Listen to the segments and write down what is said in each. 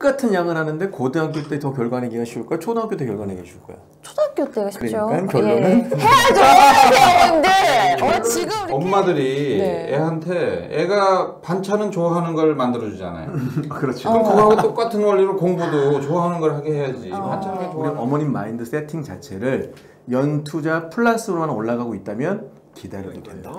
똑같은 양을 하는데 고등학교 때 더 결과 내기가 쉬울까요? 초등학교 때 결과 내기가 쉬울까요? 초등학교 때가 쉽죠. 그러니까 결론은 해야죠, 선생님들. 지금 이렇게 엄마들이 네. 애한테 애가 반찬은 좋아하는 걸 만들어주잖아요. 그렇죠. 그럼 그거하고 똑같은 원리로 공부도 좋아하는 걸 하게 해야지. 반찬을 우리 좋아하는 어머님 마인드 세팅 자체를 연투자 플러스로만 올라가고 있다면 기다려도 된다.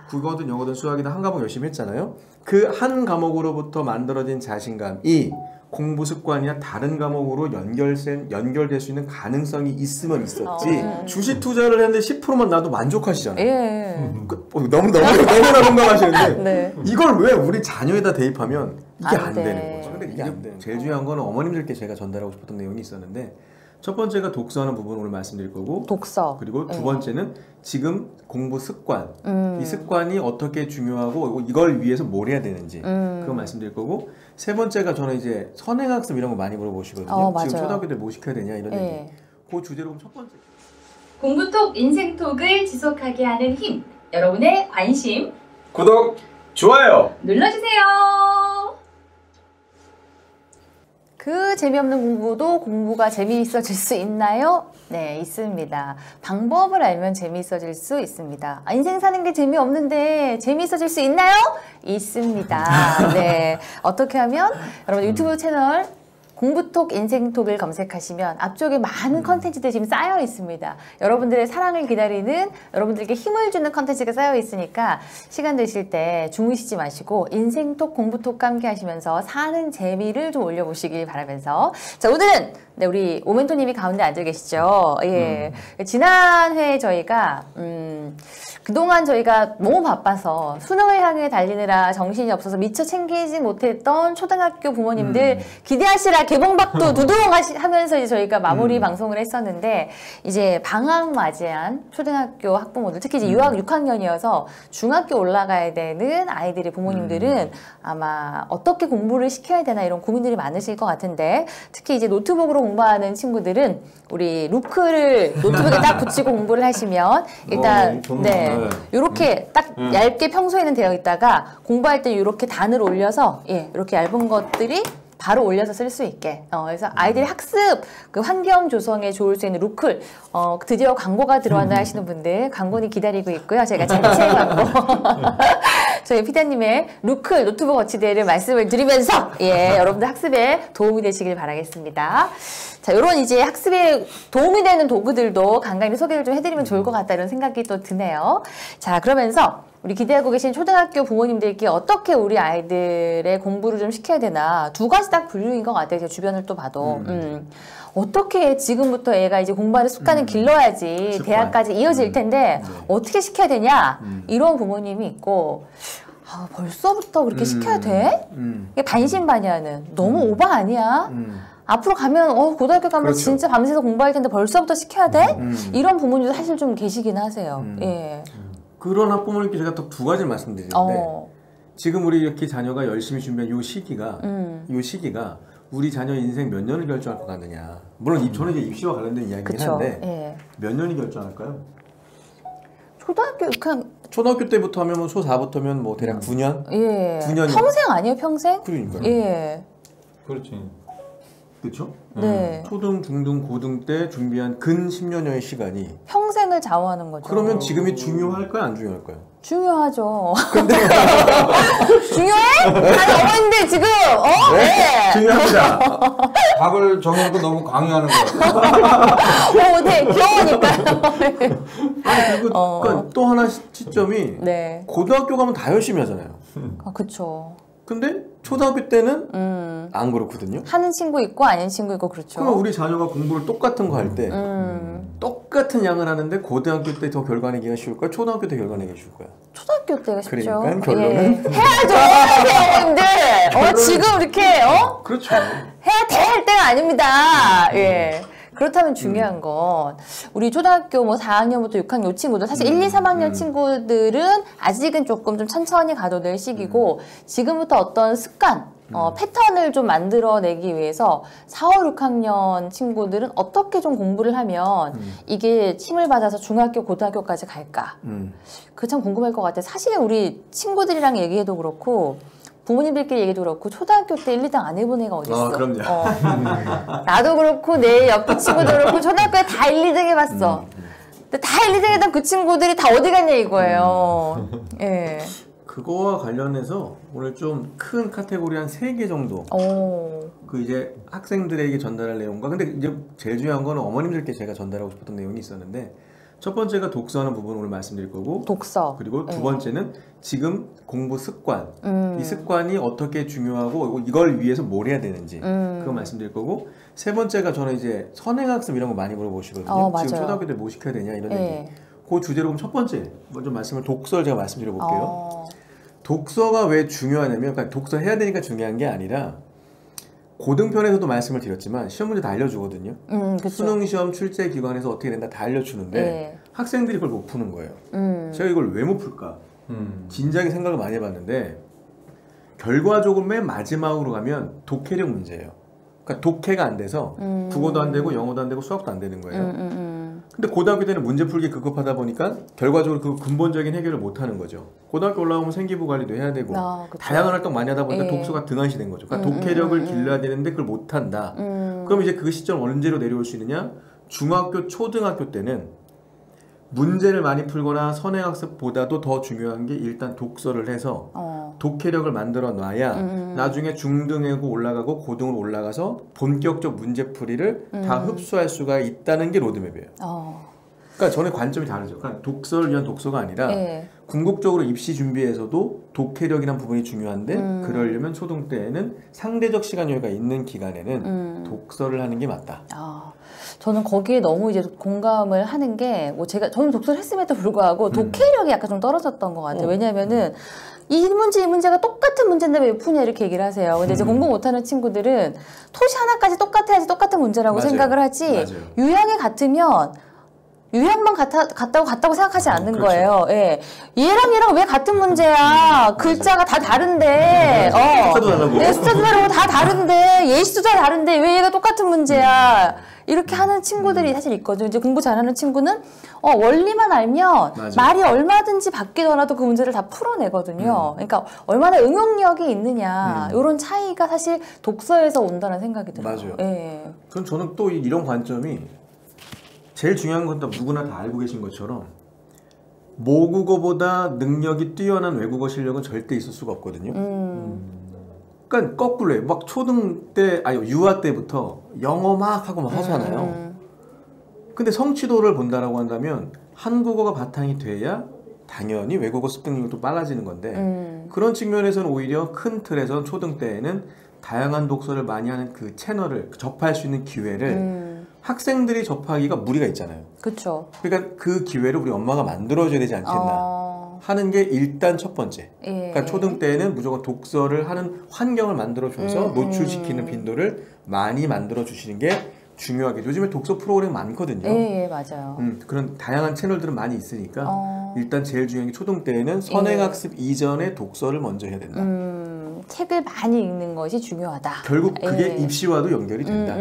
국어든 영어든 수학이든 한 과목 열심히 했잖아요. 그 한 과목으로부터 만들어진 자신감이 공부 습관이나 다른 과목으로 연결될 수 있는 가능성이 있으면 있었지. 주식 투자를 했는데 10%만 나도 만족하시잖아요. 예. 너무나 공감하시는데 네. 이걸 왜 우리 자녀에다 대입하면 이게 안 돼. 되는 거죠. 근데 이게 안 되는. 제일 중요한 거는 어머님들께 제가 전달하고 싶었던 내용이 있었는데 첫 번째가 독서하는 부분 오늘 말씀드릴 거고 독서. 그리고 두 번째는 지금 공부 습관 이 습관이 어떻게 중요하고 이걸 위해서 뭘 해야 되는지 그거 말씀드릴 거고 세 번째가 저는 이제 선행학습 이런 거 많이 물어보시거든요. 지금 초등학교 때 뭐 시켜야 되냐 이런 얘기. 그 주제로 그럼 첫 번째 공부톡, 인생톡을 지속하게 하는 힘. 여러분의 관심 구독, 좋아요. 눌러주세요. 그 재미없는 공부도 공부가 재미있어질 수 있나요? 네, 있습니다. 방법을 알면 재미있어질 수 있습니다. 인생 사는 게 재미없는데 재미있어질 수 있나요? 있습니다. 네, 어떻게 하면 여러분 유튜브 채널 공부톡, 인생톡을 검색하시면 앞쪽에 많은 컨텐츠들이 지금 쌓여 있습니다. 여러분들의 사랑을 기다리는, 여러분들께 힘을 주는 컨텐츠가 쌓여 있으니까 시간 되실 때 주무시지 마시고 인생톡, 공부톡과 함께 하시면서 사는 재미를 좀 올려보시길 바라면서 자, 오늘은 네, 우리 오멘토님이 가운데 앉아 계시죠. 예. 지난 회에 저희가 그동안 저희가 너무 바빠서 수능을 향해 달리느라 정신이 없어서 미처 챙기지 못했던 초등학교 부모님들 기대하시라 개봉박도 두둥 하면서 이제 저희가 마무리 방송을 했었는데 이제 방학 맞이한 초등학교 학부모들 특히 이제 유학 6학년이어서 중학교 올라가야 되는 아이들의 부모님들은 아마 어떻게 공부를 시켜야 되나 이런 고민들이 많으실 것 같은데 특히 이제 노트북으로 공부하는 친구들은 우리 루크를 노트북에 딱 붙이고 공부를 하시면 일단 네. 이렇게 딱 얇게 평소에는 되어 있다가 공부할 때 이렇게 단을 올려서 예, 이렇게 얇은 것들이 바로 올려서 쓸 수 있게 그래서 아이들이 학습 그 환경 조성에 좋을 수 있는 루클 드디어 광고가 들어왔나 하시는 분들 광고는 기다리고 있고요. 제가 자체 광고 저희 피디님의 루클 노트북 거치대를 말씀을 드리면서 예, 여러분들 학습에 도움이 되시길 바라겠습니다. 자, 요런 이제 학습에 도움이 되는 도구들도 간간히 소개를 좀 해드리면 좋을 것 같다 이런 생각이 또 드네요. 자, 그러면서 우리 기대하고 계신 초등학교 부모님들께 어떻게 우리 아이들의 공부를 좀 시켜야 되나 두 가지 딱 분류인 것 같아요. 제 주변을 또 봐도 어떻게 지금부터 애가 이제 공부하는 습관을 길러야지 대학까지 이어질 텐데 어떻게 시켜야 되냐 이런 부모님이 있고 아, 벌써부터 그렇게 시켜야 돼? 이게 반신반의하는 너무 오바 아니야? 앞으로 가면 고등학교 가면 그렇죠. 진짜 밤새서 공부할 텐데 벌써부터 시켜야 돼? 이런 부모님도 사실 좀 계시긴 하세요. 예. 그런 학부모님께 제가 또 두 가지를 말씀드리는데 지금 우리 이렇게 자녀가 열심히 준비한 요 시기가 우리 자녀 인생 몇 년을 결정할 것 같느냐. 물론 저는 이제 입시와 관련된 이야기긴 한데 예. 몇 년이 결정할까요? 초등학교 그냥 초등학교 때부터 하면 뭐 초4부터면 뭐 대략 9년? 예. 9년이 평생 아니에요, 평생? 그러니까요. 예. 그렇지. 그렇죠? 네. 초등, 중등, 고등 때 준비한 근 10년여의 시간이 평생을 좌우하는 거죠. 그러면 지금이 중요할까요? 안 중요할까요? 중요하죠. 중요해? 아니 어머님들 지금 네. 중요합니다. 답을 정해놓고 너무 강요하는 거야. 네, 귀여우니까요. 아니 그리고 그러니까 또 하나 시점이 네. 고등학교 가면 다 열심히 하잖아요. 아, 그쵸. 근데 초등학교 때는 안 그렇거든요. 하는 친구 있고 아닌 친구 있고 그렇죠. 그러면 우리 자녀가 공부를 똑같은 거 할 때 똑같은 양을 하는데 고등학교 때 더 결과 내기가 쉬울까요? 초등학교 때 결과 내기가 쉬울까요? 초등학교 때가 쉽죠. 그러니까 결론은 예. 해야죠, 어머님들. 지금 이렇게 그렇죠. 해야 될 때가 아닙니다. 예. 그렇다면 중요한 건 우리 초등학교 뭐 4학년부터 6학년 요 친구들 사실 1, 2, 3학년 친구들은 아직은 조금 좀 천천히 가도 될 시기고 지금부터 어떤 습관 패턴을 좀 만들어내기 위해서 4, 5, 6학년 친구들은 어떻게 좀 공부를 하면 이게 힘을 받아서 중학교, 고등학교까지 갈까? 그거 참 궁금할 것 같아요. 사실 우리 친구들이랑 얘기해도 그렇고 부모님들끼리 얘기도 그렇고 초등학교 때 1, 2등 안 해본 애가 어딨어. 그럼요. 나도 그렇고 내 옆에 친구도 그렇고 초등학교에 다 1, 2등 해봤어. 근데 다 1, 2등 했던 그 친구들이 다 어디 갔냐 이거예요. 예. 그거와 관련해서 오늘 좀 큰 카테고리 한 3개 정도 그 이제 학생들에게 전달할 내용과 근데 이제 제일 중요한 거는 어머님들께 제가 전달하고 싶었던 내용이 있었는데 첫 번째가 독서하는 부분 오늘 말씀드릴 거고 독서. 그리고 두 번째는 지금 공부 습관 이 습관이 어떻게 중요하고 이걸 위해서 뭘 해야 되는지 그거 말씀드릴 거고 세 번째가 저는 이제 선행학습 이런 거 많이 물어보시거든요. 맞아요. 지금 초등학교 때 뭐 시켜야 되냐 이런 예. 얘기 그 주제로 그럼 첫 번째 먼저 말씀을 독서를 제가 말씀드려 볼게요. 독서가 왜 중요하냐면 그러니까 독서 해야 되니까 중요한 게 아니라 고등편에서도 말씀을 드렸지만 시험 문제 다 알려주거든요. 그쵸. 수능 시험 출제 기관에서 어떻게 된다 다 알려주는데 예. 학생들이 그걸 못 푸는 거예요. 제가 이걸 왜 못 풀까? 진작에 생각을 많이 해봤는데 결과적으로 맨 마지막으로 가면 독해력 문제예요. 그러니까 독해가 안 돼서 국어도 안 되고 영어도 안 되고 수학도 안 되는 거예요. 근데 고등학교 때는 문제 풀기 급급하다 보니까 결과적으로 그 근본적인 해결을 못 하는 거죠. 고등학교 올라오면 생기부 관리도 해야 되고 그쵸. 다양한 활동 많이 하다 보니까 예. 독서가 등한시 된 거죠. 그러니까 독해력을 길러야 되는데 그걸 못 한다. 그럼 이제 그 시점 언제로 내려올 수 있느냐? 중학교, 초등학교 때는 문제를 많이 풀거나 선행학습보다도 더 중요한 게 일단 독서를 해서 독해력을 만들어 놔야 나중에 중등하고 올라가고 고등으로 올라가서 본격적 문제풀이를 다 흡수할 수가 있다는 게 로드맵이에요. 그러니까 저는 관점이 다르죠. 그러니까 독서를 위한 독서가 아니라 예. 궁극적으로 입시 준비에서도 독해력이란 부분이 중요한데 그러려면 초등 때에는 상대적 시간 여유가 있는 기간에는 독서를 하는 게 맞다. 저는 거기에 너무 이제 공감을 하는 게 뭐 저는 독서를 했음에도 불구하고 독해력이 약간 좀 떨어졌던 것 같아요. 왜냐면은 이 문제가 똑같은 문제인데 왜 푸냐 이렇게 얘기를 하세요. 근데 이제 공부 못하는 친구들은 토시 하나까지 똑같아야지 똑같은 문제라고 맞아요. 생각을 하지 맞아요. 유형이 같으면 유형만 같다고 생각하지 않는 그렇죠. 거예요. 예. 얘랑 왜 같은 문제야? 글자가 다 다른데. 숫자도 다르고. 네, 숫자도 다르고 다 다른데. 예시도 다 다른데 왜 얘가 똑같은 문제야? 이렇게 하는 친구들이 사실 있거든요. 이제 공부 잘하는 친구는 원리만 알면 맞아요. 말이 얼마든지 바뀌더라도 그 문제를 다 풀어내거든요. 그러니까 얼마나 응용력이 있느냐 이런 차이가 사실 독서에서 온다는 생각이 들어요. 맞아요. 예. 그럼 저는 또 이런 관점이 제일 중요한 건 또 누구나 다 알고 계신 것처럼 모국어보다 능력이 뛰어난 외국어 실력은 절대 있을 수가 없거든요. 그러니까 거꾸로요. 막 초등 때, 유아 때부터 영어 막 하고 막 하잖아요. 근데 성취도를 본다라고 한다면 한국어가 바탕이 돼야 당연히 외국어 습득 능력도 빨라지는 건데 그런 측면에서는 오히려 큰 틀에서 초등 때에는 다양한 독서를 많이 하는 그 채널을 접할 수 있는 기회를 학생들이 접하기가 무리가 있잖아요. 그렇죠. 그러니까 그 기회를 우리 엄마가 만들어줘야 되지 않겠나 하는 게 일단 첫 번째. 예. 그러니까 초등 때에는 무조건 독서를 하는 환경을 만들어줘서 노출시키는 빈도를 많이 만들어주시는 게 중요하게. 요즘에 독서 프로그램 많거든요. 예, 맞아요. 그런 다양한 채널들은 많이 있으니까 일단 제일 중요한 게 초등 때에는 선행학습 이전에 독서를 먼저 해야 된다. 책을 많이 읽는 것이 중요하다. 결국 그게 예. 입시와도 연결이 된다.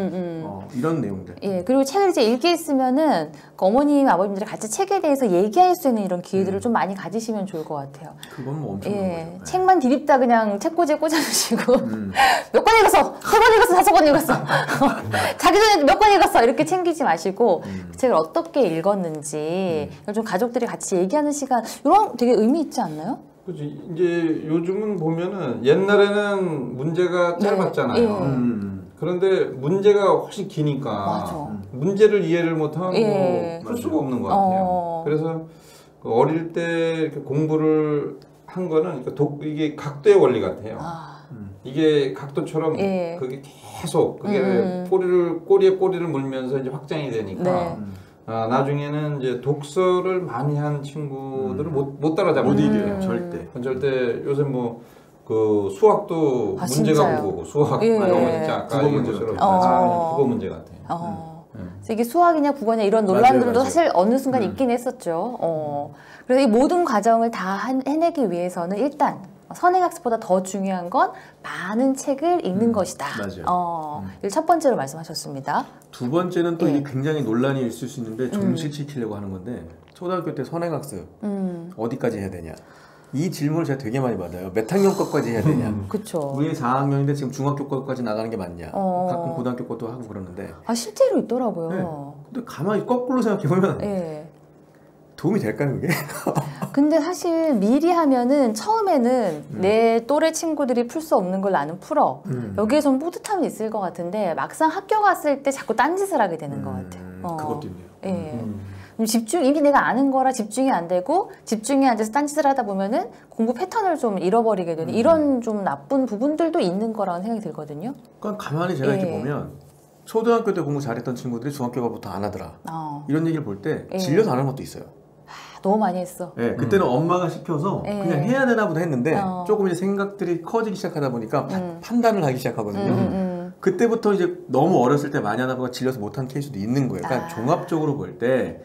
이런 내용들. 예, 그리고 책을 이제 읽겠으면은 그 어머님, 아버님들이 같이 책에 대해서 얘기할 수 있는 이런 기회들을 좀 많이 가지시면 좋을 것 같아요. 그건 뭐 엄청난 예, 거죠. 책만 디립다 그냥 책꽂이에 꽂아주시고 몇 권 읽었어, 3권 읽었어, 5권 읽었어, 자기 전에 몇 권 읽었어 이렇게 챙기지 마시고 그 책을 어떻게 읽었는지 좀 가족들이 같이 얘기하는 시간 이런 되게 의미 있지 않나요? 그렇지. 이제 요즘은 보면은 옛날에는 문제가 짧았잖아요. 예. 그런데 문제가 훨씬 기니까 맞아. 문제를 이해를 못하면 예. 풀 수가 없는 것 같아요. 그래서 그 어릴 때 이렇게 공부를 한 거는 그러니까 이게 각도의 원리 같아요. 이게 각도처럼 예. 그게 계속 그게 꼬리에 꼬리를 물면서 이제 확장이 되니까 네. 나중에는 이제 독서를 많이 한 친구들을 못 따라잡아요. 못 이겨요. 절대. 절대 요새 뭐 그 수학도 문제가 진짜요? 그거고 수학 예. 영어 진짜 아까 국어 얘기한 문제 것처럼 같아요. 국어 문제 같아요. 그래서 이게 수학이냐 국어냐 이런 논란들도 맞아요. 사실 어느 순간 있긴 했었죠. 그래서 이 모든 과정을 다 해내기 위해서는 일단 선행학습보다 더 중요한 건 많은 책을 읽는 것이다. 맞아요. 이걸 첫 번째로 말씀하셨습니다. 두 번째는 또 예. 이게 굉장히 논란이 있을 수 있는데 종식시키려고 하는 건데 초등학교 때 선행학습 어디까지 해야 되냐? 이 질문을 제가 되게 많이 받아요. 몇 학년 것까지 해야 되냐? 그쵸. 우리 4학년인데 지금 중학교 것까지 나가는 게 맞냐? 가끔 고등학교 것도 하고 그러는데. 아, 실제로 있더라고요. 네. 근데 가만히 거꾸로 생각해보면 네. 도움이 될까요, 그게? 근데 사실 미리 하면은 처음에는 내 또래 친구들이 풀 수 없는 걸 나는 풀어. 여기에선 뿌듯함이 있을 것 같은데 막상 학교 갔을 때 자꾸 딴짓을 하게 되는 것 같아요. 그것도 있네요. 예. 이미 내가 아는 거라 집중이 안 되고 집중이 안 돼서 딴짓을 하다 보면은 공부 패턴을 좀 잃어버리게 되는 이런 좀 나쁜 부분들도 있는 거라는 생각이 들거든요. 그러니까 가만히 제가 이렇게 예. 보면 초등학교 때 공부 잘했던 친구들이 중학교 가부터 안 하더라. 어. 이런 얘기를 볼 때 예. 질려서 안 하는 것도 있어요. 너무 많이 했어. 네, 그때는 엄마가 시켜서 예. 그냥 해야 되나 보다 했는데 조금 이제 생각들이 커지기 시작하다 보니까 판단을 하기 시작하거든요. 그때부터 이제 너무 어렸을 때 많이 하다 보니까 질려서 못한 케이스도 있는 거예요. 그러니까 종합적으로 볼 때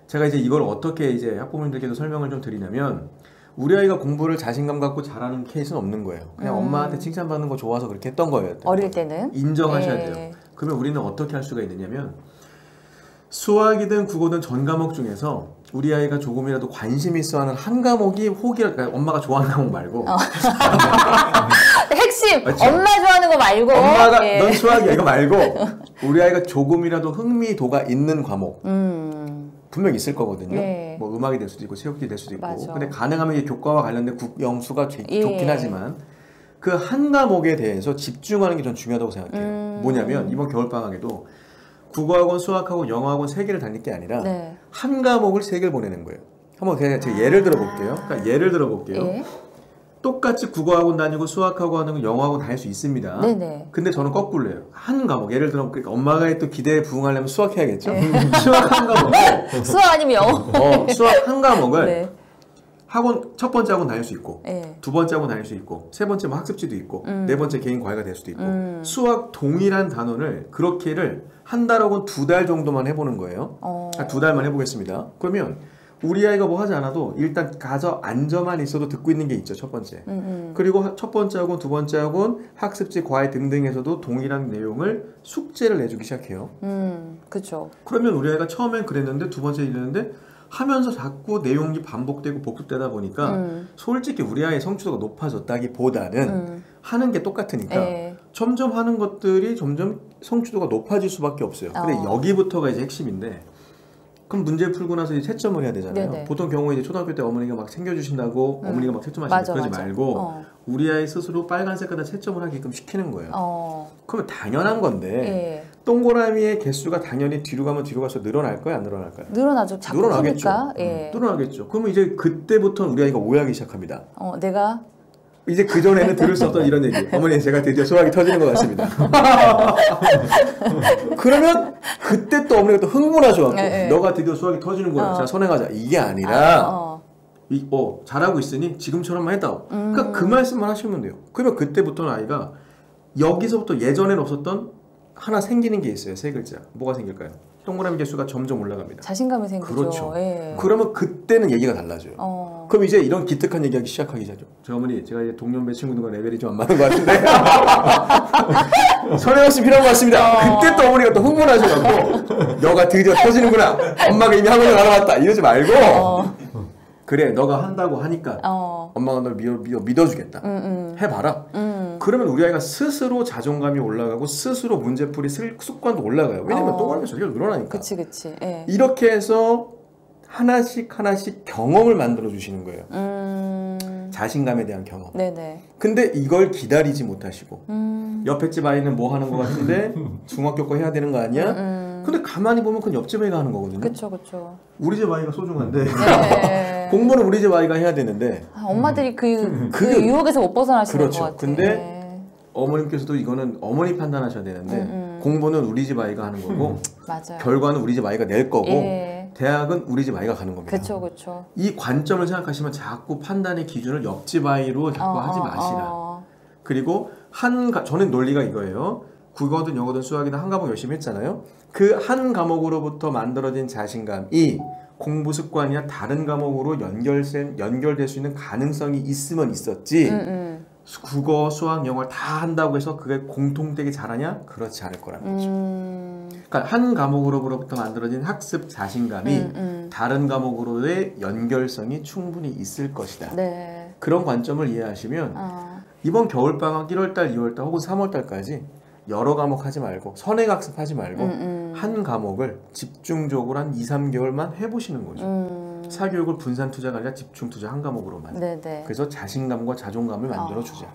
제가 이제 이걸 어떻게 이제 학부모님들께도 설명을 좀 드리냐면 우리 아이가 공부를 자신감 갖고 잘하는 케이스는 없는 거예요. 그냥 엄마한테 칭찬받는 거 좋아서 그렇게 했던 거예요. 어릴 때는. 인정하셔야 예. 돼요. 그러면 우리는 어떻게 할 수가 있느냐면 수학이든 국어든 전 과목 중에서 우리 아이가 조금이라도 관심 있어 하는 한 과목이 그러니까 엄마가 좋아하는 과목 말고 핵심! 맞죠? 엄마 좋아하는 거 말고. 엄마가 예. 넌 수학이야 이거 말고 우리 아이가 조금이라도 흥미도가 있는 과목 분명 있을 거거든요. 예. 뭐 음악이 될 수도 있고 체육이 될 수도 있고 맞아. 근데 가능하면 이게 교과와 관련된 국영수가 예. 좋긴 하지만 그 한 과목에 대해서 집중하는 게 전 중요하다고 생각해요. 뭐냐면 이번 겨울방학에도 국어학원, 수학학원, 영어학원 3개를 다닐 게 아니라 네. 한 과목을 3개를 보내는 거예요. 한번 제가 예를 들어볼게요. 그러니까 예를 들어볼게요. 예. 똑같이 국어학원 다니고 수학학원 다니고 영어학원 다닐 수 있습니다. 네네. 근데 저는 거꾸로 해요. 한 과목 예를 들어 그러니까 엄마가 또 기대에 부응하려면 수학해야겠죠. 수학 한 과목을 수학 아니면 영어. 수학 한 과목을 네. 학원 첫 번째 학원 다닐 수 있고 네. 두 번째 학원 다닐 수 있고 세 번째 뭐 학습지도 있고 네 번째 개인 과외가 될 수도 있고 수학 동일한 단원을 그렇게를 한 달 혹은 2달 정도만 해보는 거예요. 2달만 해보겠습니다. 그러면 우리 아이가 뭐 하지 않아도 일단 가서 앉아만 있어도 듣고 있는 게 있죠. 첫 번째. 그리고 첫 번째 학원, 두 번째 학원, 학습지, 과외 등등에서도 동일한 내용을 숙제를 내주기 시작해요. 그쵸. 그러면 우리 아이가 처음엔 그랬는데 두 번째 이랬는데 하면서 자꾸 내용이 반복되고 복습되다 보니까 솔직히 우리 아이의 성취도가 높아졌다기보다는 하는 게 똑같으니까 예. 점점 하는 것들이 점점 성취도가 높아질 수밖에 없어요. 근데 여기부터가 이제 핵심인데 그럼 문제 풀고 나서 이제 채점을 해야 되잖아요. 네네. 보통 경우에 이제 초등학교 때 어머니가 막 챙겨주신다고 어머니가 막 채점하시고 맞아, 그러지 맞아. 말고 우리 아이 스스로 빨간색에다 채점을 하게끔 시키는 거예요. 그러면 당연한 건데 예. 동그라미의 개수가 당연히 뒤로 가면 뒤로 갈수록 늘어날까요? 안 늘어날까요? 늘어나죠. 자꾸 늘어나겠죠. 크니까. 예. 늘어나겠죠. 그러면 이제 그때부터 우리 아이가 오해하기 시작합니다. 내가 이제 그전에는 들을 수 없던 이런 얘기. 어머니 제가 드디어 수학이 터지는 것 같습니다. 그러면 그때 또 어머니가 또 흥분하셔갖고 예, 예. 너가 드디어 수학이 터지는구나. 자 선행하자. 이게 아니라 어. 잘하고 있으니 지금처럼만 해다오. 그러니까 그 말씀만 하시면 돼요. 그러면 그때부터는 아이가 여기서부터 예전엔 없었던 하나 생기는 게 있어요. 3글자. 뭐가 생길까요? 동그라미 개수가 점점 올라갑니다. 자신감이 생기죠. 그렇죠. 예. 그러면 그때는 얘기가 달라져요. 그럼 이제 이런 기특한 얘기하기 시작하기 시작하죠. 저 어머니 제가 이제 동년배 친구들과 레벨이 좀 안 맞는 것 같은데 선행학습 필요한 것 같습니다. 그때 또 어머니가 또 흥분하셔갖고 너가 드디어 터지는구나. 엄마가 이미 학원을 알아봤다. 이러지 말고 그래 너가 한다고 하니까 엄마가 널 믿어주겠다. 해봐라. 그러면 우리 아이가 스스로 자존감이 올라가고 스스로 문제풀이 습관도 올라가요. 왜냐면 동그라미 소리가 늘어나니까. 그치. 예. 이렇게 해서 하나씩 경험을 만들어 주시는 거예요. 자신감에 대한 경험. 네네. 근데 이걸 기다리지 못하시고 옆에 집 아이는 뭐 하는 것 같은데 중학교 거 해야 되는 거 아니야? 근데 가만히 보면 그건 옆집 아이가 하는 거거든요. 그쵸. 우리 집 아이가 소중한데 네. 공부는 우리 집 아이가 해야 되는데 엄마들이 그 유혹에서 못 벗어나시는 그렇죠. 것 같아요. 근데 어머님께서도 이거는 어머니 판단하셔야 되는데 공부는 우리 집 아이가 하는 거고 맞아요. 결과는 우리 집 아이가 낼 거고 예. 대학은 우리 집 아이가 가는 겁니다. 그쵸. 이 관점을 생각하시면 자꾸 판단의 기준을 옆집 아이로 자꾸 하지 마시라. 그리고 저는 논리가 이거예요. 국어든 영어든 수학이든 한 과목 열심히 했잖아요. 그 한 과목으로부터 만들어진 자신감이 공부 습관이나 다른 과목으로 연결될 수 있는 가능성이 있으면 있었지 국어, 수학, 영어를 다 한다고 해서 그게 공통되게 잘하냐? 그렇지 않을 거라는 거죠. 그러니까 한 과목으로부터 만들어진 학습 자신감이 다른 과목으로의 연결성이 충분히 있을 것이다. 네. 그런 관점을 이해하시면 이번 겨울방학 1월달, 2월달 혹은 3월달까지 여러 과목 하지 말고 선행학습 하지 말고 한 과목을 집중적으로 한 2, 3개월만 해보시는 거죠. 사교육을 분산 투자가 아니라 집중 투자 한 과목으로만. 네네. 그래서 자신감과 자존감을 만들어주자.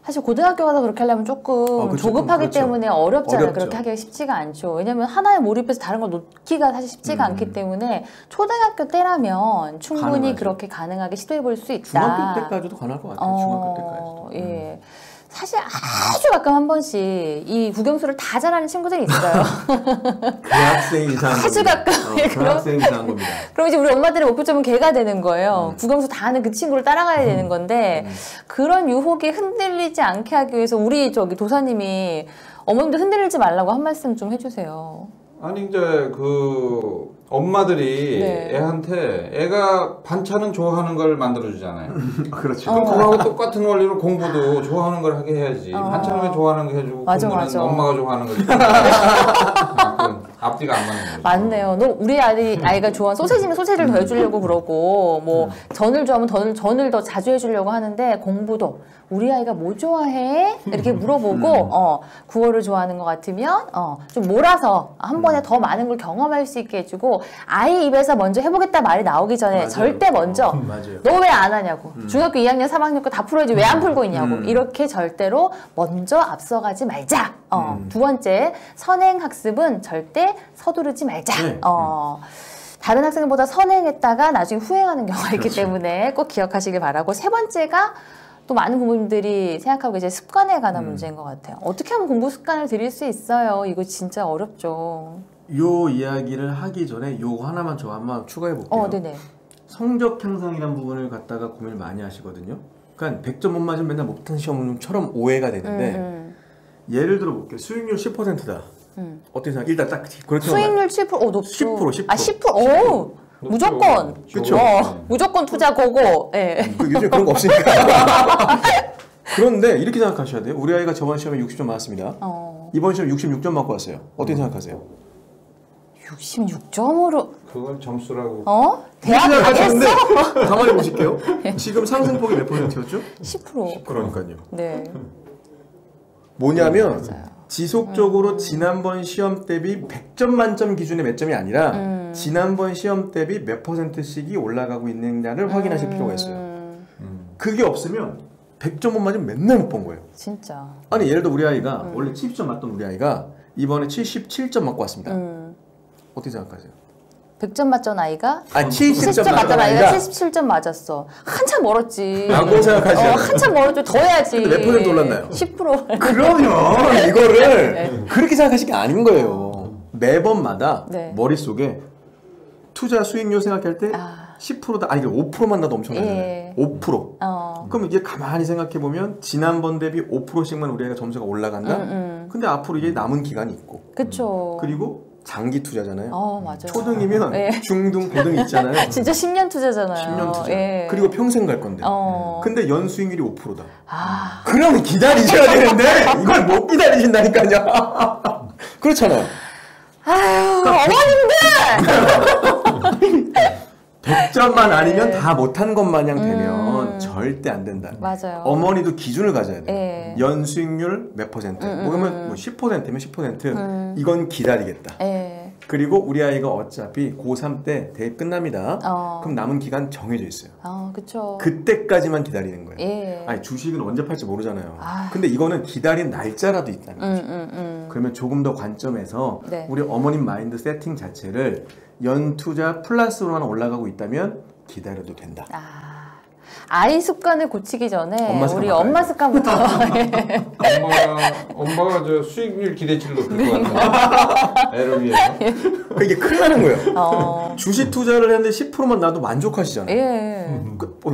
사실 고등학교 가서 그렇게 하려면 조금 그렇죠. 조급하기 그렇죠. 때문에 어렵잖아요. 어렵죠. 그렇게 하기가 쉽지가 않죠. 왜냐면 하나에 몰입해서 다른 걸 놓기가 사실 쉽지가 않기 때문에 초등학교 때라면 충분히 가능하죠. 그렇게 가능하게 시도해 볼 수 있다. 중학교 때까지도 가능할 것 같아요. 중학교 때까지도. 예. 사실 아주 가끔 한 번씩 이 국영수를 다 잘하는 친구들이 있어요. 그 학생이 이상한 아주 겁니다. 가끔 그 학생이 이상한 겁니다. 그럼 이제 우리 엄마들의 목표점은 걔가 되는 거예요. 국영수 다 하는 그 친구를 따라가야 되는 건데 그런 유혹에 흔들리지 않게 하기 위해서 우리 저기 도사님이 어머님도 흔들리지 말라고 한 말씀 좀 해주세요. 아니 이제 그 엄마들이 네. 애한테 애가 반찬은 좋아하는 걸 만들어주잖아요. 그렇죠. 그럼 그거하고 똑같은 원리로 공부도 좋아하는 걸 하게 해야지. 반찬은 왜 좋아하는 거 해주고 맞아, 공부는 맞아. 엄마가 좋아하는 걸 앞뒤가 안 맞는 거죠. 맞네요. 너 우리 아이가 좋아하는 소세지면 소세지를 더 해주려고 그러고 뭐 전을 좋아하면 전을 더 자주 해주려고 하는데 공부도 우리 아이가 뭐 좋아해? 이렇게 물어보고 국어를 좋아하는 것 같으면 좀 몰아서 한 번에 더 많은 걸 경험할 수 있게 해주고 아이 입에서 먼저 해보겠다 말이 나오기 전에 맞아요. 절대 먼저 맞아요. 너 왜 안 하냐고 중학교 2학년 3학년 거 다 풀어야지 왜 안 풀고 있냐고 이렇게 절대로 먼저 앞서가지 말자. 두 번째 선행학습은 절대 서두르지 말자. 네. 다른 학생보다 선행했다가 나중에 후행하는 경우가 있기 그렇죠. 때문에 꼭 기억하시길 바라고 세 번째가 또 많은 부모님들이 생각하고 이제 습관에 관한 문제인 것 같아요. 어떻게 하면 공부 습관을 들일 수 있어요? 이거 진짜 어렵죠. 요 이야기를 하기 전에 요 하나만 저 한번 추가해 볼게요. 네네. 성적 향상이라는 부분을 갖다가 고민을 많이 하시거든요. 그러니까 100점 못 맞으면 맨날 못한 시험처럼 오해가 되는데 예를 들어 볼게요. 수익률 10%다. 어떻게 생각? 일단 딱 그렇게 수익률 7%? 높죠. 10%. 아 10%? 오! 무조건. 그쵸? 무조건 투자 고고. 예. 요즘 그런 거 없으니까. 그런데 이렇게 생각하셔야 돼요. 우리 아이가 저번 시험에 60점 맞았습니다. 이번 시험 66점 맞고 왔어요. 어떻게 생각하세요? 66점으로 그걸 점수라고. 대학 가겠어? 가만히 보실게요. 지금 상승폭이 몇 %였죠? 10%. 그러니까요. 네. 뭐냐면 지속적으로 지난번 시험 대비 100점 만점 기준의 몇 점이 아니라 지난번 시험 대비 몇 %씩이 올라가고 있느냐를 확인하실 필요가 있어요. 그게 없으면 100점 못 맞으면 맨날 못 본 거예요. 진짜. 아니 예를 들어 우리 아이가 원래 70점 맞던 우리 아이가 이번에 77점 맞고 왔습니다. 어떻게 생각하세요? 100점 맞던 아이가? 아 70점 70점 맞던 맞던 아이가 아이가 77점 맞았어. 한참 멀었지. 라고 생각하시죠? 한참 멀었죠. 더 해야지. 근데 몇 퍼센트 올랐나요? 10%. 그러면 이거를 그렇게 생각하실 게 아닌 거예요. 매번마다 네. 머릿속에 투자 수익률 생각할 때 10%다 아니 5%만 나도 엄청나잖아요. 예. 5%. 그럼 이게 가만히 생각해 보면 지난번 대비 5%씩만 우리 애가 점수가 올라간다. 근데 앞으로 이게 남은 기간이 있고. 그쵸. 그리고 장기 투자잖아요. 맞아요. 초등이면 예. 중등, 고등 있잖아요. 진짜 10년 투자잖아요. 10년 투자. 예. 그리고 평생 갈 건데. 근데 연수익률이 5%다. 아. 그럼 기다리셔야 되는데 이걸 못 기다리신다니까요. 그렇잖아요. 아유, 어머님들! 100점만 아니면 다 못한 것 마냥 되면 절대 안 된다. 맞아요. 어머니도 기준을 가져야 돼요. 예. 연수익률 몇 %? 그러면 뭐 10%면 10%. 이건 기다리겠다. 예. 그리고 우리 아이가 어차피 고3 때 대입 끝납니다. 그럼 남은 기간 정해져 있어요. 그쵸. 그때까지만 기다리는 거예요. 예. 아니 주식은 언제 팔지 모르잖아요. 아. 근데 이거는 기다린 날짜라도 있다는 거죠. 그러면 조금 더 관점에서 네. 우리 어머님 마인드 세팅 자체를 연투자 플러스로만 올라가고 있다면 기다려도 된다. 아이 습관을 고치기 전에 엄마 습관 우리 바꿔야 엄마 돼. 습관부터. 엄마가 저 수익률 기대치를 높일 것 같아요. 애를 위해서. 그러니까 이게 큰일 나는 거예요. 주식 투자를 했는데 10%만 나도 만족하시잖아요. 예.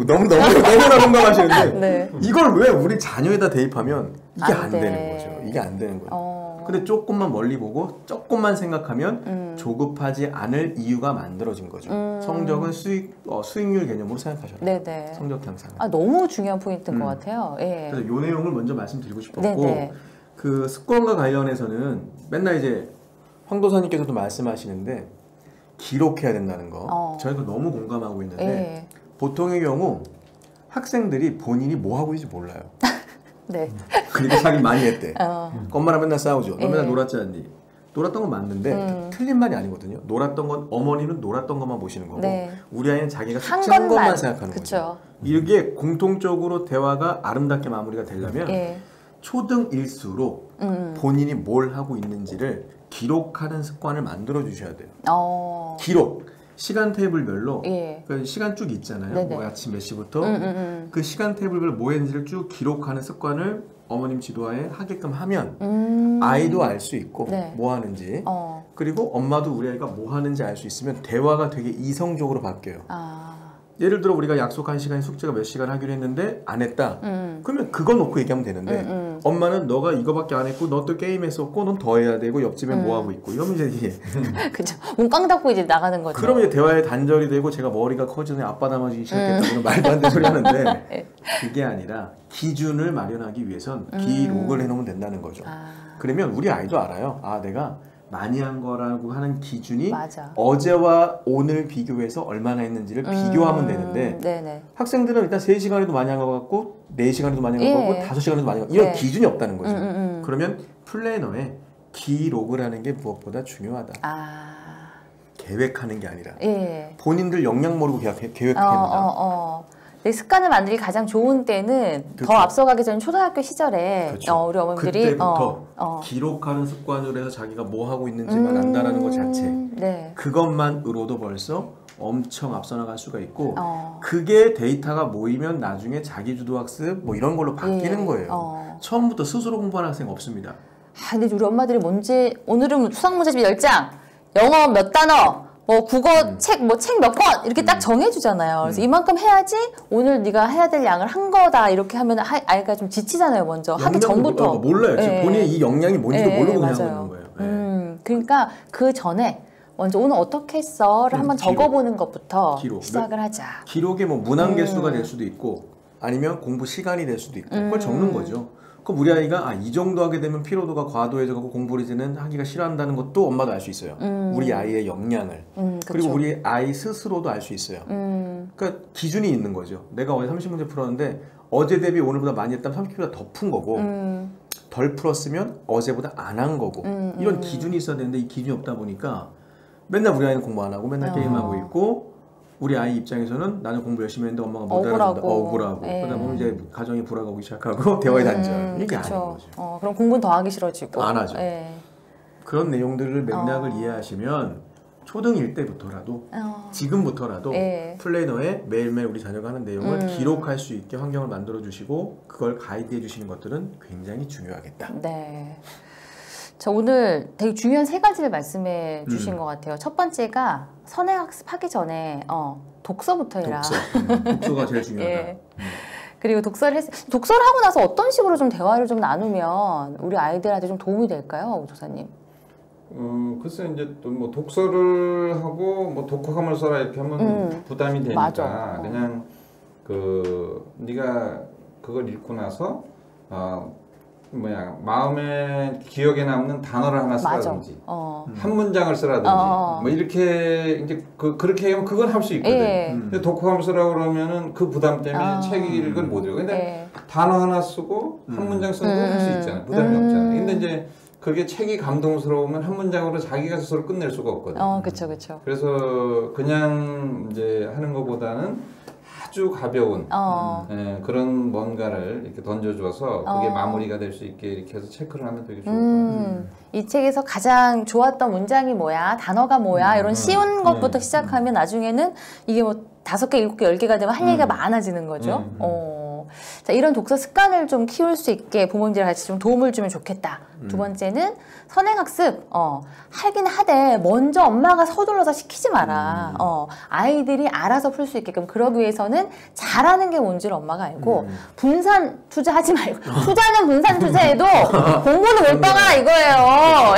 너무나 공감하시는데 네. 이걸 왜 우리 자녀에다 대입하면 이게 안 안 돼. 되는 거죠. 이게 안 되는 거예요. 근데 조금만 멀리 보고 조금만 생각하면 조급하지 않을 이유가 만들어진 거죠. 성적은 수익률 개념으로 생각하셔라. 네네. 성적 향상. 너무 중요한 포인트인 것 같아요. 예. 그래서 이 내용을 먼저 말씀드리고 싶었고 네네. 그 습관과 관련해서는 맨날 이제 황 도사님께서도 말씀하시는데 기록해야 된다는 거. 저희도 너무 공감하고 있는데 예. 보통의 경우 학생들이 본인이 뭐 하고 있는지 몰라요. 네. 그러니까 자기 많이 했대. 엄마랑 맨날 싸우죠. 너 맨날 놀았지 않니? 놀았던 건 맞는데 틀린 말이 아니거든요. 놀았던 건 어머니는 놀았던 것만 보시는 거고 네. 우리 아이는 자기가 한 숙제한 것만 것만. 생각하는 그쵸. 거죠. 이게 공통적으로 대화가 아름답게 마무리가 되려면 예. 초등일수록 본인이 뭘 하고 있는지를 기록하는 습관을 만들어 주셔야 돼요. 기록. 시간 테이블별로 예. 그 시간 쭉 있잖아요. 네네. 뭐 아침 몇 시부터 그 시간 테이블별로 뭐 했는지를 쭉 기록하는 습관을 어머님 지도하에 하게끔 하면 아이도 알 수 있고 네. 뭐 하는지 그리고 엄마도 우리 아이가 뭐 하는지 알 수 있으면 대화가 되게 이성적으로 바뀌어요. 예를 들어 우리가 약속한 시간에 숙제가 몇 시간 하기로 했는데 안 했다. 그러면 그거 놓고 얘기하면 되는데 엄마는 너가 이거밖에 안 했고 너 또 게임했었고 넌 더 해야 되고 옆집에 뭐 하고 있고 이러면 이제 이게 그죠. 문 꽝 닫고 이제 나가는 거죠. 그러면 이제 대화에 단절이 되고 제가 머리가 커지더니 아빠 닮아지기 시작했다 그런 말도 안 되는 소리 하는데 그게 아니라 기준을 마련하기 위해선 기록을 해놓으면 된다는 거죠. 그러면 우리 아이도 알아요. 아 내가 많이 한 거라고 하는 기준이 맞아. 어제와 오늘 비교해서 얼마나 했는지를 비교하면 되는데 네네. 학생들은 일단 3시간에도 많이 한 것 같고 4시간에도 많이 한 것 예. 같고 5시간에도 많이 한 것 같고 이런 네. 기준이 없다는 거죠. 그러면 플래너에 기록을 하는 게 무엇보다 중요하다. 계획하는 게 아니라 예. 본인들 역량 모르고 계획한다. 내 습관을 만들기 가장 좋은 때는 그렇죠. 더 앞서가기 전 초등학교 시절에 그렇죠. 우리 어머님들이 그때부터 기록하는 습관으로 해서 자기가 뭐 하고 있는지만 안다라는 것 자체 네. 그것만으로도 벌써 엄청 앞서 나갈 수가 있고 그게 데이터가 모이면 나중에 자기주도학습 뭐 이런 걸로 바뀌는 거예요. 처음부터 스스로 공부하는 학생 없습니다. 근데 우리 엄마들이 오늘은 수학 문제집 10장, 영어 몇 단어, 뭐 국어 책 몇 권 이렇게 딱 정해주잖아요. 그래서 이만큼 해야지 오늘 네가 해야 될 양을 한 거다 이렇게 하면 아이가 좀 지치잖아요. 먼저 하기 전부터 몰라요. 지금 예. 본인이 이 역량이 뭔지도 예, 모르고 맞아요. 그냥 하고 있는 거예요. 그러니까 그 전에 먼저 오늘 어떻게 했어를 한번 기록. 적어보는 것부터 기록. 시작을 하자. 기록이 뭐 문항 개수가 될 수도 있고 아니면 공부 시간이 될 수도 있고 그걸 적는 거죠. 그럼 우리 아이가 이 정도 하게 되면 피로도가 과도해져가고 공부를 이제는 하기가 싫어한다는 것도 엄마도 알 수 있어요. 우리 아이의 역량을. 그리고 우리 아이 스스로도 알 수 있어요. 그러니까 기준이 있는 거죠. 내가 어제 30문제 풀었는데 어제 대비 오늘보다 많이 했다면 30문제보다 더 푼 거고 덜 풀었으면 어제보다 안 한 거고 이런 기준이 있어야 되는데 이 기준이 없다 보니까 맨날 우리 아이는 공부 안 하고 맨날 게임하고 있고 우리 아이 입장에서는 나는 공부 열심히 했는데 엄마가 못 알아준다. 억울하고. 그러다 보면 이제 가정이 불화가기 시작하고 대화의 단절. 이게 아닌 거죠. 그럼 공부는 더 하기 싫어지고. 안 하죠. 예. 그런 내용들을 맥락을 이해하시면 초등1 때부터라도 지금부터라도 예. 플래너에 매일매일 우리 자녀가 하는 내용을 기록할 수 있게 환경을 만들어 주시고 그걸 가이드해 주시는 것들은 굉장히 중요하겠다. 네. 자, 오늘 되게 중요한 3가지를 말씀해 주신 것 같아요. 첫 번째가 선행학습 하기 전에 독서부터 해라. 독서가 제일 중요하다. 예. 그리고 독서를 하고 나서 어떤 식으로 좀 대화를 좀 나누면 우리 아이들한테 좀 도움이 될까요, 오 조사님? 글쎄 이제 또 뭐 독서를 하고 뭐 독후감을 써라 이렇게 하면 부담이 되니까 맞아. 그냥 네가 그걸 읽고 나서 마음에 기억에 남는 단어를 하나 쓰라든지 한 문장을 쓰라든지 뭐 이렇게 이제 그렇게 하면 그건 할 수 있거든. 근데 독후감을 쓰라고 그러면은 그 부담 때문에 책 읽을 못 읽어. 근데 단어 하나 쓰고 한 문장 쓰는 건 할 수 있잖아. 부담이 없잖아. 근데 이제 그게 책이 감동스러우면 한 문장으로 자기가 스스로 끝낼 수가 없거든. 그렇죠. 그래서 그냥 이제 하는 것보다는 아주 가벼운 그런 뭔가를 이렇게 던져줘서 그게 마무리가 될 수 있게 이렇게 해서 체크를 하면 되게 좋을 것 같아요. 이 책에서 가장 좋았던 문장이 뭐야, 단어가 뭐야 이런 쉬운 것부터 시작하면 나중에는 이게 뭐 5개, 7개, 10개가 되면 할 얘기가 많아지는 거죠. 자, 이런 독서 습관을 좀 키울 수 있게 부모님들이 같이 좀 도움을 주면 좋겠다. 두 번째는 선행학습. 하긴 하되 먼저 엄마가 서둘러서 시키지 마라. 아이들이 알아서 풀 수 있게끔 그러기 위해서는 잘하는 게 뭔지를 엄마가 알고 분산 투자하지 말고 투자는 분산 투자해도 공부는 못 봐라 이거예요.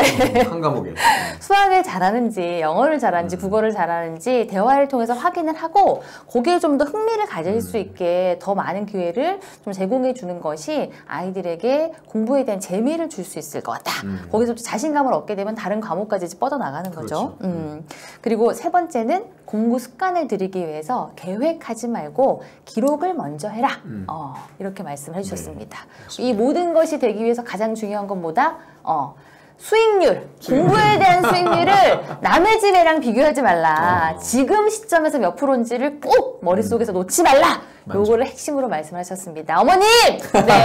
한 과목에. 수학을 잘하는지 영어를 잘하는지 국어를 잘하는지 대화를 통해서 확인을 하고 거기에 좀 더 흥미를 가질 수 있게 더 많은 기회를 좀 제공해 주는 것이 아이들에게 공부에 대한 재미를 줄 수 있을 것 같다. 거기서 자신감을 얻게 되면 다른 과목까지 뻗어나가는 거죠. 그렇죠. 그리고 세 번째는 공부 습관을 들이기 위해서 계획하지 말고 기록을 먼저 해라. 이렇게 말씀을 해주셨습니다. 네, 이 모든 것이 되기 위해서 가장 중요한 건 뭐다? 수익률, 공부에 대한 수익률을 남의 집애랑 비교하지 말라. 지금 시점에서 몇 프로인지를 꼭 머릿속에서 놓지 말라. 요거를 핵심으로 말씀하셨습니다. 어머님! 네.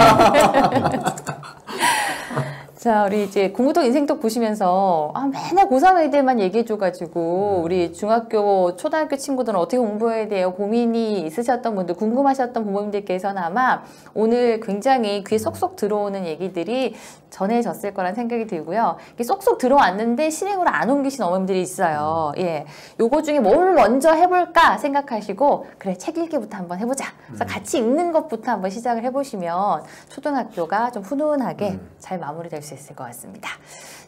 자, 우리 이제 공부톡 인생톡 보시면서 맨날 고3 애들만 얘기해줘가지고 우리 중학교, 초등학교 친구들은 어떻게 공부해야 돼요? 고민이 있으셨던 분들, 궁금하셨던 부모님들께서는 아마 오늘 굉장히 귀에 쏙쏙 들어오는 얘기들이 전해졌을 거란 생각이 들고요. 이게 쏙쏙 들어왔는데 실행으로 안 옮기신 어머님들이 있어요. 예, 요거 중에 뭘 먼저 해볼까 생각하시고 그래 책 읽기부터 한번 해보자. 그래서 같이 읽는 것부터 한번 시작을 해보시면 초등학교가 좀 훈훈하게 잘 마무리될 수 있을 것 같습니다.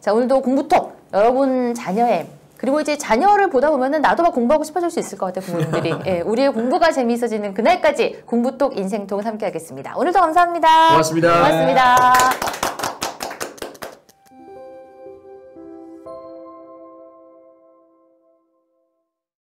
자, 오늘도 공부톡 여러분 자녀의 그리고 이제 자녀를 보다 보면은 나도 막 공부하고 싶어질 수 있을 것 같아요, 부모님들이. 예, 우리의 공부가 재미있어지는 그날까지 공부톡 인생톡을 함께 하겠습니다. 오늘도 감사합니다. 고맙습니다. 고맙습니다.